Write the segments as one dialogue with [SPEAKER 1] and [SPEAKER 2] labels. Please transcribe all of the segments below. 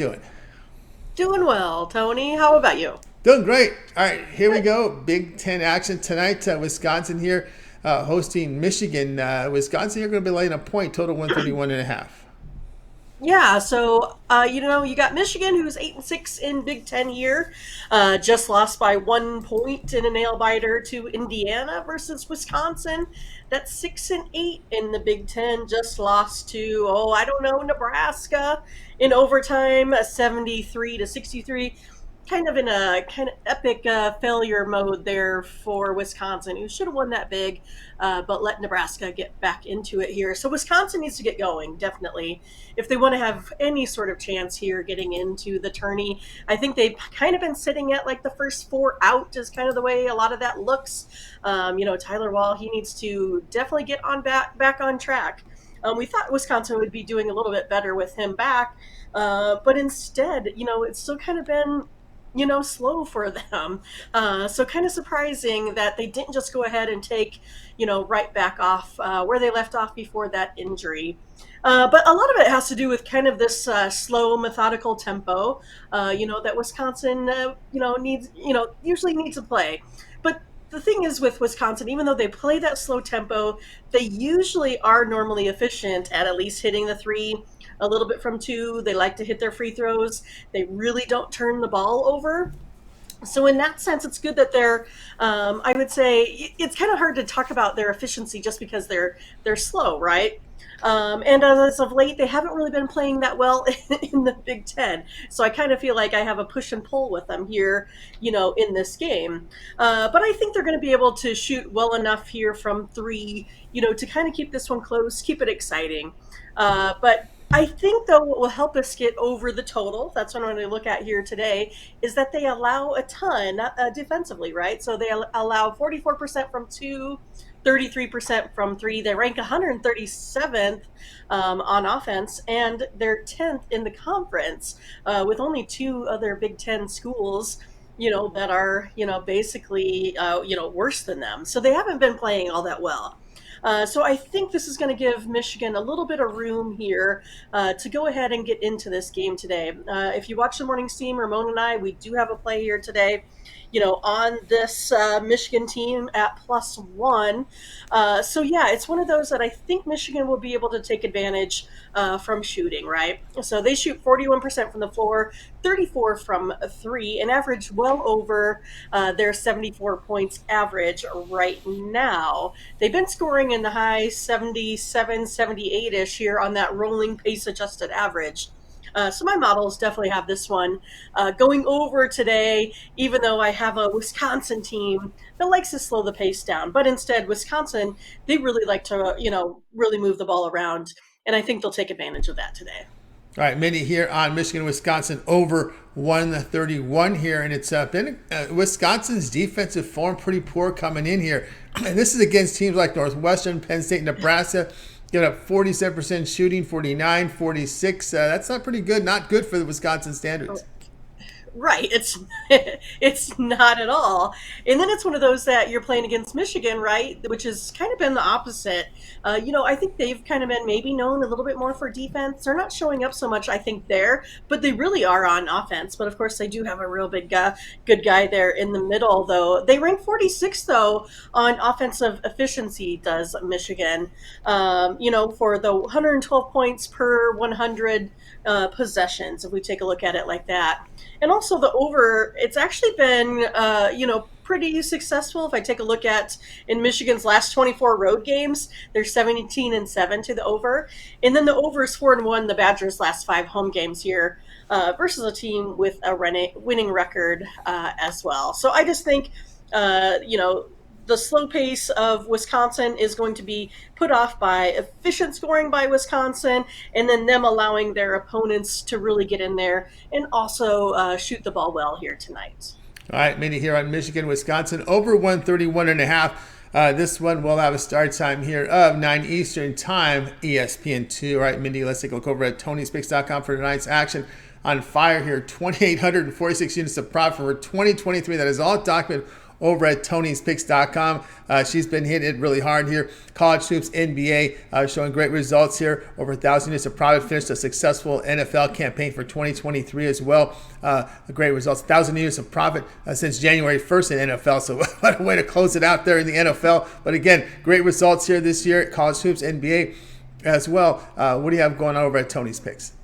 [SPEAKER 1] doing?
[SPEAKER 2] Doing well, Tony. How about you?
[SPEAKER 1] Doing great. All right, here we
[SPEAKER 2] Good.
[SPEAKER 1] go. Big Ten action tonight. Wisconsin here hosting Michigan. Wisconsin here going to be laying a point, total 131 and a half.
[SPEAKER 2] Yeah, so you got Michigan, who's 8-6 in Big Ten year, just lost by 1 point in a nail biter to Indiana versus Wisconsin. That's 6-8 in the Big Ten. Just lost to I don't know, Nebraska in overtime, 73-63. Kind of in a kind of epic failure mode there for Wisconsin, who should have won that big, but let Nebraska get back into it here. So Wisconsin needs to get going, definitely, if they want to have any sort of chance here getting into the tourney. I think they've kind of been sitting at like the first four out is kind of the way a lot of that looks. Tyler Wall, he needs to definitely get on back on track. We thought Wisconsin would be doing a little bit better with him back, but instead, it's still kind of been slow for them. So kind of surprising that they didn't just go ahead and take, right back off where they left off before that injury. But a lot of it has to do with kind of this slow, methodical tempo, that Wisconsin, usually needs to play. But the thing is with Wisconsin, even though they play that slow tempo, they usually are normally efficient at least hitting the three, a little bit from two. They like to hit their free throws. They really don't turn the ball over. So in that sense, it's good that they're. I would say it's kind of hard to talk about their efficiency just because they're slow, right? And as of late, they haven't really been playing that well in the Big Ten. So I kind of feel like I have a push and pull with them here, in this game. But I think they're going to be able to shoot well enough here from three, to kind of keep this one close, keep it exciting. But I think, though, what will help us get over the total, that's what I'm going to look at here today, is that they allow a ton defensively, right? So they allow 44% from two, 33% from three. They rank 137th on offense, and they're 10th in the conference with only two other Big Ten schools. That are, basically, worse than them. So they haven't been playing all that well. So I think this is going to give Michigan a little bit of room here to go ahead and get into this game today. If you watch the morning steam, Ramon and I, we do have a play here today, on this Michigan team at +1. So yeah, it's one of those that I think Michigan will be able to take advantage from shooting, right? So they shoot 41% from the floor, 34 from three, and average well over their 74 points average right now. They've been scoring in the high 77, 78-ish here on that rolling pace adjusted average. So my models definitely have this one going over today, even though I have a Wisconsin team that likes to slow the pace down. But instead, Wisconsin, they really like to, really move the ball around. And I think they'll take advantage of that today.
[SPEAKER 1] All right, Mindy here on Michigan, Wisconsin over 131 here. And it's been Wisconsin's defensive form pretty poor coming in here. And this is against teams like Northwestern, Penn State, Nebraska. Get up 47% shooting, 49, 46. That's not pretty good. Not good for the Wisconsin standards.
[SPEAKER 2] Right. It's not at all. And then it's one of those that you're playing against Michigan, right? Which has kind of been the opposite. I think they've kind of been maybe known a little bit more for defense. They're not showing up so much, I think, there, but they really are on offense. But of course, they do have a real big guy, good guy there in the middle, though. They rank 46th, though, on offensive efficiency, does Michigan. For the 112 points per 100 possessions, if we take a look at it like that. And also the over, it's actually been, pretty successful. If I take a look at in Michigan's last 24 road games, they're 17-7 to the over. And then the over is 4-1, the Badgers' last 5 home games here versus a team with a winning record as well. So I just think, the slow pace of Wisconsin is going to be put off by efficient scoring by Wisconsin, and then them allowing their opponents to really get in there and also shoot the ball well here tonight.
[SPEAKER 1] All right, Mindy here on Michigan, Wisconsin over 131 and a half. This one will have a start time here of 9 Eastern time, ESPN2. All right, Mindy, let's take a look over at TonySpicks.com for tonight's action. On fire here, 2,846 units of profit for 2023. That is all documented over at Tony'sPicks.com. She's been hitting it really hard here. College hoops, NBA, showing great results here. Over 1,000 units of profit. Finished a successful NFL campaign for 2023 as well. Great results. 1,000 units of profit since January 1st in NFL. So what a way to close it out there in the NFL. But again, great results here this year. College hoops, NBA as well. What do you have going on over at Tony's Picks?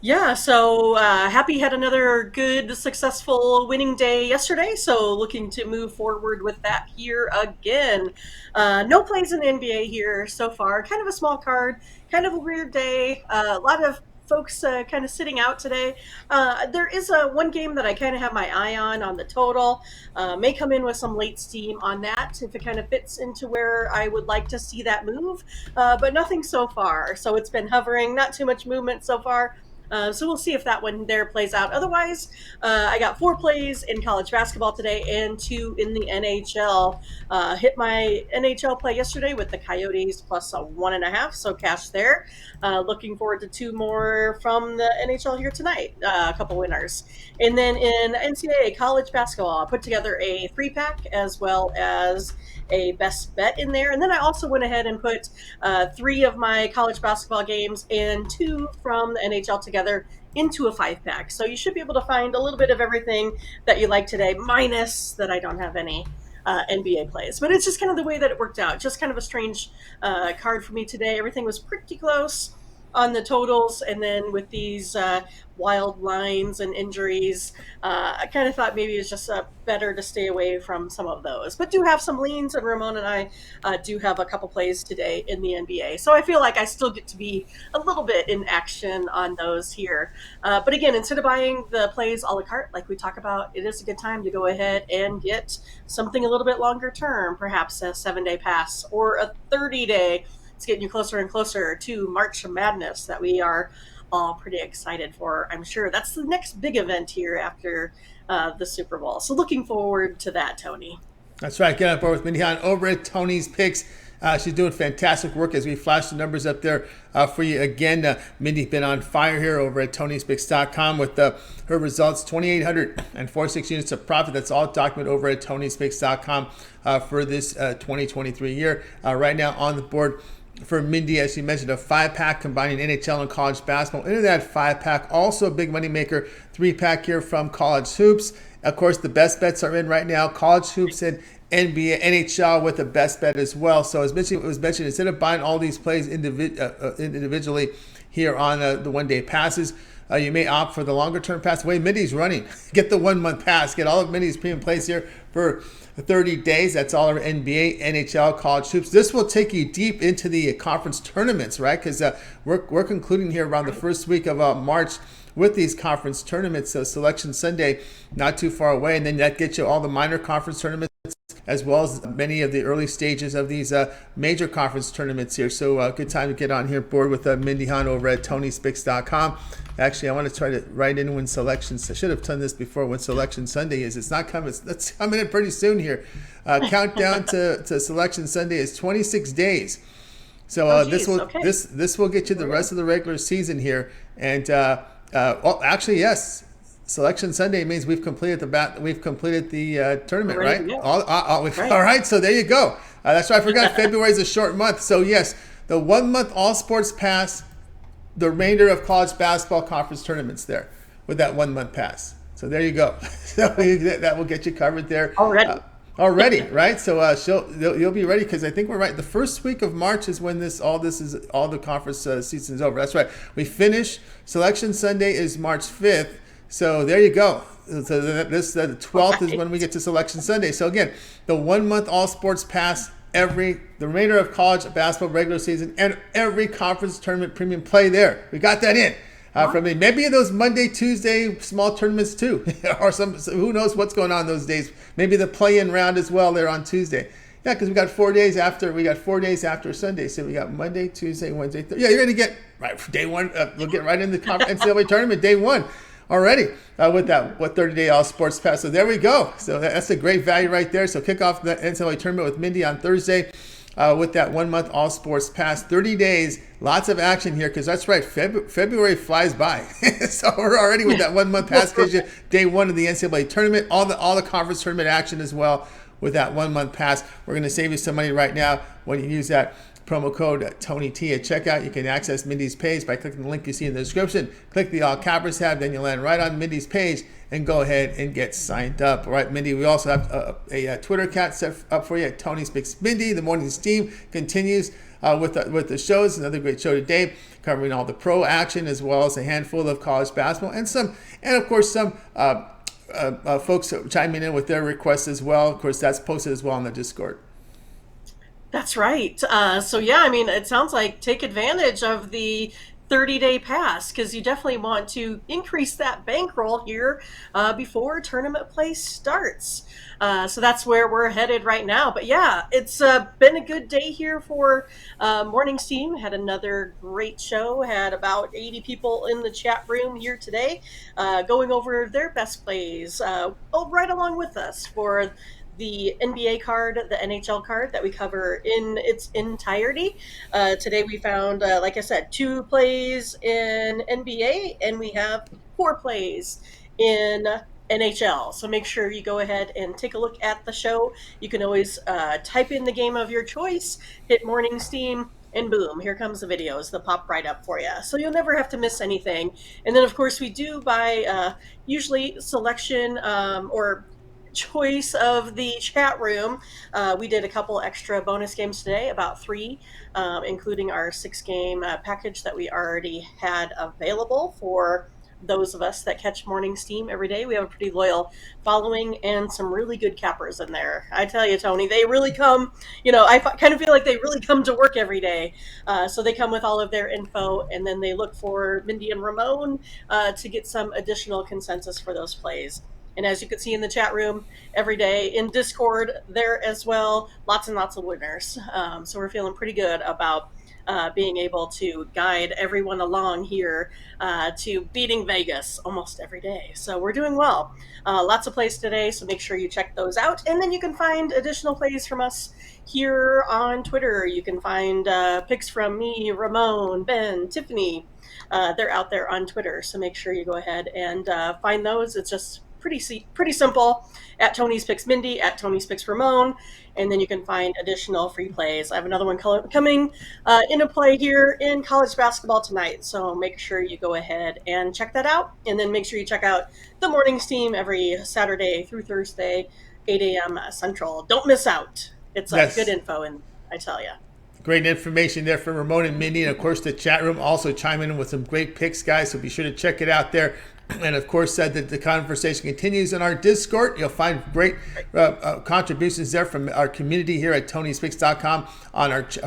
[SPEAKER 2] Yeah, so Happy had another good, successful winning day yesterday, so looking to move forward with that here again. No plays in the NBA here so far. Kind of a small card, kind of a weird day. A lot of folks kind of sitting out today. There is one game that I kind of have my eye on the total. May come in with some late steam on that if it kind of fits into where I would like to see that move, but nothing so far. So it's been hovering, not too much movement so far. So we'll see if that one there plays out. Otherwise, I got 4 plays in college basketball today and 2 in the NHL. Hit my NHL play yesterday with the Coyotes plus a 1.5, so cash there. Looking forward to 2 more from the NHL here tonight, a couple winners. And then in NCAA college basketball, I put together a 3-pack as well as a best bet in there. And then I also went ahead and put 3 of my college basketball games and 2 from the NHL together into a 5-pack. So you should be able to find a little bit of everything that you like today, minus that I don't have any NBA plays. But it's just kind of the way that it worked out. Just kind of a strange card for me today. Everything was pretty close on the totals, and then with these wild lines and injuries, I kind of thought maybe it's just better to stay away from some of those. But do have some leans, and Ramon and I do have a couple plays today in the NBA. So I feel like I still get to be a little bit in action on those here. But again, instead of buying the plays a la carte, like we talk about, it is a good time to go ahead and get something a little bit longer term, perhaps a 7-day pass or a 30-day. It's getting you closer and closer to March Madness that we are all pretty excited for. I'm sure that's the next big event here after the Super Bowl. So looking forward to that, Tony.
[SPEAKER 1] That's right. Get on board with Mindy Hahne over at Tony's Picks. She's doing fantastic work as we flash the numbers up there for you. Again, Mindy's been on fire here over at Tony'sPicks.com with her results, 2,846 units of profit. That's all documented over at Tony'sPicks.com for this 2023 year. Right now on the board for Mindy, as you mentioned, a 5-pack combining NHL and college basketball. Into that 5-pack, also a big money maker, 3-pack here from college hoops. Of course, the best bets are in right now. College hoops and NBA, NHL with the best bet as well. So as it was mentioned, instead of buying all these plays individually here on the one-day passes, you may opt for the longer-term pass. The way Mindy's running, get the 1-month pass. Get all of Mindy's premium plays here for 30 days. That's all our NBA, NHL, college hoops. This will take you deep into the conference tournaments, right? Because we're concluding here around the first week of March with these conference tournaments. So Selection Sunday, not too far away. And then that gets you all the minor conference tournaments, as well as many of the early stages of these major conference tournaments here. So good time to get on here board with Mindy Hahne over at Tony'sPicks.com. Actually, I want to try to write in when selections. I should have done this before. When Selection Sunday is. It's not coming. It's coming in pretty soon here. Countdown to Selection Sunday is 26 days. So this will get you the rest of the regular season here. And well, actually, yes. Selection Sunday means we've completed the tournament, right?
[SPEAKER 2] Yeah.
[SPEAKER 1] All right. So there you go. That's right. I forgot February is a short month. So yes, the 1-month all sports pass. The remainder of college basketball conference tournaments there with that 1-month pass. So there you go. So that will get you covered there. Already, right? So you'll be ready because I think we're right. The first week of March is when all the conference season is over. That's right. We finish. Selection Sunday is March 5th. So there you go. So the 12th is when we get to Selection Sunday. So again, the 1-month all sports pass. The remainder of college basketball regular season and every conference tournament premium play there. We got that in from maybe those Monday, Tuesday small tournaments too, or who knows what's going on those days. Maybe the play-in round as well there on Tuesday. Yeah, because we got 4 days after. We got 4 days after Sunday, so we got Monday, Tuesday, Wednesday. Yeah, you're gonna get right day one. We'll get right in the NCAA tournament day one. Already with that 30-day all sports pass. So there we go. So that's a great value right there. So kick off the NCAA tournament with Mindy on Thursday. with that 1 month all sports pass. 30 days, lots of action here because that's right, February flies by. So we're already with that 1 month pass gives you day one of the NCAA tournament, all the conference tournament action as well with that 1 month pass. We're going to save you some money right now when you use that promo code TonyT at checkout. You can access Mindy's page by clicking the link you see in the description. Click the All Cappers tab, then you'll land right on Mindy's page and go ahead and get signed up. All right, Mindy, we also have a Twitter account set up for you at Tony Speaks Mindy. The morning steam continues with the shows. Another great show today, covering all the pro action as well as a handful of college basketball and of course some folks chiming in with their requests as well. Of course, that's posted as well on the Discord.
[SPEAKER 2] That's right. So yeah, I mean, it sounds like take advantage of the 30-day pass because you definitely want to increase that bankroll here before tournament play starts. So that's where we're headed right now. But yeah, it's been a good day here for Morning's team. Had another great show. Had about 80 people in the chat room here today going over their best plays right along with us for the NBA card, the NHL card that we cover in its entirety. Today we found, like I said, 2 plays in NBA and we have 4 plays in NHL. So make sure you go ahead and take a look at the show. You can always type in the game of your choice, hit Morning Steam, and boom, here comes the videos. They'll pop right up for you. So you'll never have to miss anything. And then, of course, we do by usually selection or choice of the chat room. We did a couple extra bonus games today, about 3, including our 6-game package that we already had available for those of us that catch Morning Steam every day. We have a pretty loyal following and some really good cappers in there. I tell you, Tony, they really come, I kind of feel like they really come to work every day. So they come with all of their info and then they look for Mindy and Ramon to get some additional consensus for those plays. And as you can see in the chat room every day, in Discord there as well, lots and lots of winners. So we're feeling pretty good about being able to guide everyone along here to beating Vegas almost every day. So we're doing well. Lots of plays today, so make sure you check those out. And then you can find additional plays from us here on Twitter. You can find picks from me, Ramon, Ben, Tiffany. They're out there on Twitter, so make sure you go ahead and find those. It's just pretty simple. At Tony's Picks Mindy, at Tony's Picks Ramon, and then you can find additional free plays. I have another one coming into play here in college basketball tonight, so make sure you go ahead and check that out, and then make sure you check out the Morning's team every Saturday through Thursday, 8 a.m. Central. Don't miss out. It's good info, and I tell you.
[SPEAKER 1] Great information there from Ramon and Mindy, and of course the chat room also chiming in with some great picks, guys, so be sure to check it out there. And of course, the conversation continues in our Discord. You'll find great contributions there from our community here at TonySpeaks.com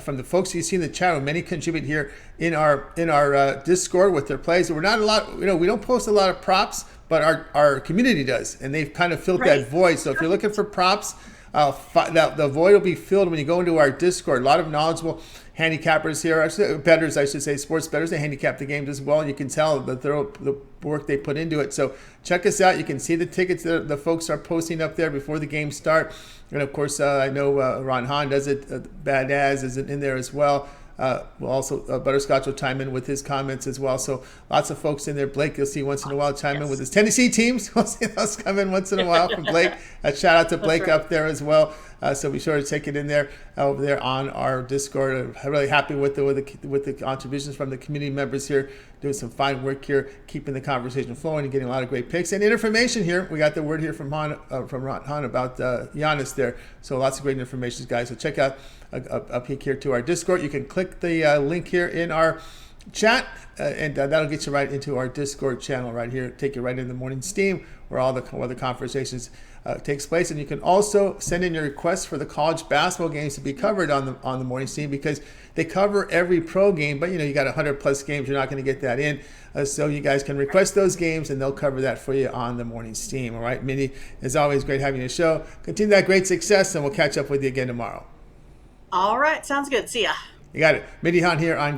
[SPEAKER 1] from the folks you see in the chat room. Many contribute here in our Discord with their plays. We're not a lot, we don't post a lot of props, but our community does, and they've kind of filled that void. So if you're looking for props, the void will be filled when you go into our Discord. A lot of knowledgeable handicappers here, bettors, I should say, sports bettors. They handicap the games as well. You can tell the work they put into it. So check us out. You can see the tickets that the folks are posting up there before the games start. And of course, I know Ron Hahn does it. Bad As is in there as well. Well, also Butterscotch will chime in with his comments as well. So lots of folks in there. Blake, you'll see once in a while chime in with his Tennessee teams. We'll see those come in once in a while from Blake. Shout out to Blake up there as well. So be sure to take it in there over there on our Discord. I'm really happy with the contributions from the community members here, doing some fine work here, keeping the conversation flowing and getting a lot of great picks and information here. We got the word here from Ron Hahn about Giannis there. So lots of great information, guys. So check out a peek here to our Discord. You can click the link here in our chat, and that'll get you right into our Discord channel right here. Take you right in the Morning Steam where all the conversations takes place. And you can also send in your requests for the college basketball games to be covered on the Morning Steam, because they cover every pro game, but you got 100 plus games, you're not going to get that in. So you guys can request those games and they'll cover that for you on the Morning Steam. All right, Mindy, as always, great having you on the show. Continue that great success, and we'll catch up with you again tomorrow.
[SPEAKER 2] All right, sounds good. See ya.
[SPEAKER 1] You got it. Mindy Hahne here on